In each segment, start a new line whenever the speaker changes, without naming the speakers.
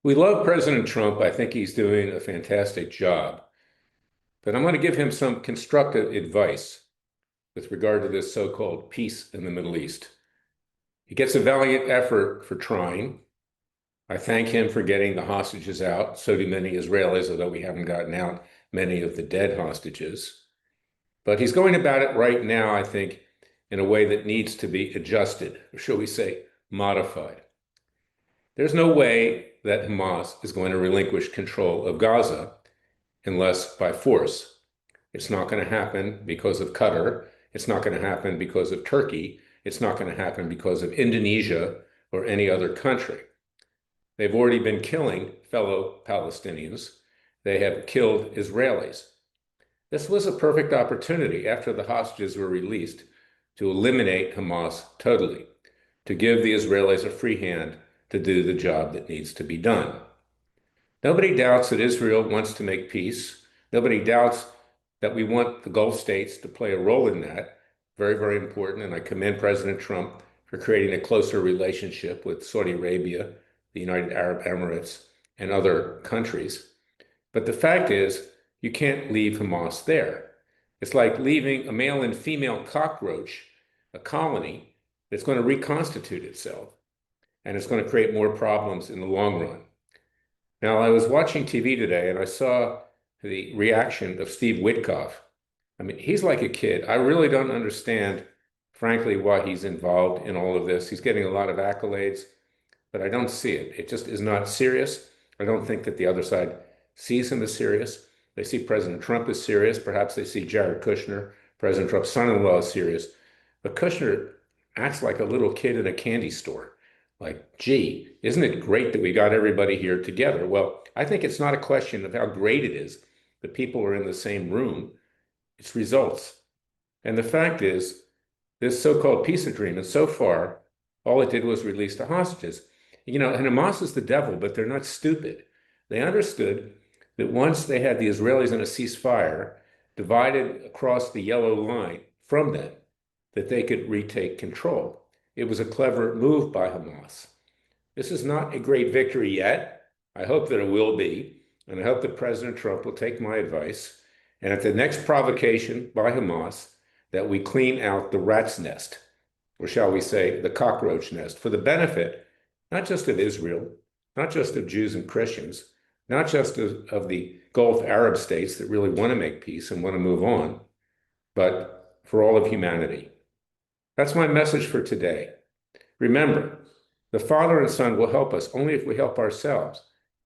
We love President Trump. I think he's doing a fantastic job. But I'm going to give him some constructive advice with regard to this so-called peace in the Middle East. He gets a valiant effort for trying. I thank him for getting the hostages out. So do many Israelis, although we haven't gotten out many of the dead hostages. But he's going about it right now, I think, in a way that needs to be adjusted, or shall we say, modified. There's no way that Hamas is going to relinquish control of Gaza unless by force. It's not going to happen because of Qatar. It's not going to happen because of Turkey. It's not going to happen because of Indonesia or any other country. They've already been killing fellow Palestinians. They have killed Israelis. This was a perfect opportunity after the hostages were released to eliminate Hamas totally, to give the Israelis a free hand to do the job that needs to be done. Nobody doubts that Israel wants to make peace. Nobody doubts that we want the Gulf states to play a role in that. Very, very important. And I commend President Trump for creating a closer relationship with Saudi Arabia, the United Arab Emirates, and other countries. But the fact is, you can't leave Hamas there. It's like leaving a male and female cockroach, a colony that's going to reconstitute itself, and it's going to create more problems in the long run. Now, I was watching TV today and I saw the reaction of Steve Witkoff. I mean, he's like a kid. I really don't understand, frankly, why he's involved in all of this. He's getting a lot of accolades, but I don't see it. It just is not serious. I don't think that the other side sees him as serious. They see President Trump as serious. Perhaps they see Jared Kushner, President Trump's son-in-law, as serious. But Kushner acts like a little kid in a candy store. Like, gee, isn't it great that we got everybody here together? Well, I think it's not a question of how great it is that people are in the same room. It's results. And the fact is, this so-called peace agreement, so far, all it did was release the hostages. And Hamas is the devil, but they're not stupid. They understood that once they had the Israelis in a ceasefire, divided across the yellow line from them, that they could retake control. It was a clever move by Hamas. This is not a great victory yet. I hope that it will be, and I hope that President Trump will take my advice, and at the next provocation by Hamas, that we clean out the rat's nest, or shall we say, the cockroach nest, for the benefit not just of Israel, not just of Jews and Christians, not just of the Gulf Arab states that really want to make peace and want to move on, but for all of humanity. That's my message for today. Remember, the Father and Son will help us only if we help ourselves.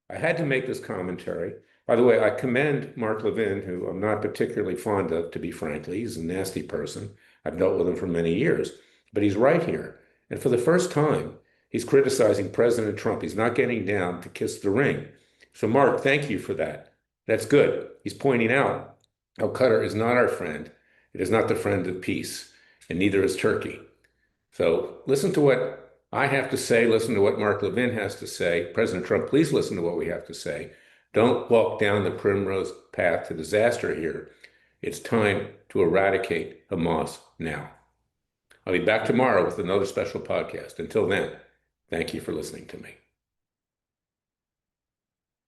I had to make this commentary. By the way, I commend Mark Levin, who I'm not particularly fond of, to be frank. He's a nasty person. I've dealt with him for many years, but he's right here. And for the first time, he's criticizing President Trump. He's not getting down to kiss the ring. So Mark, thank you for that. That's good. He's pointing out how Qatar is not our friend. It is not the friend of peace, and neither is Turkey. So listen to what I have to say. Listen to what Mark Levin has to say. President Trump, please listen to what we have to say. Don't walk down the primrose path to disaster here. It's time to eradicate Hamas now. I'll be back tomorrow with another special podcast. Until then, thank you for listening to me.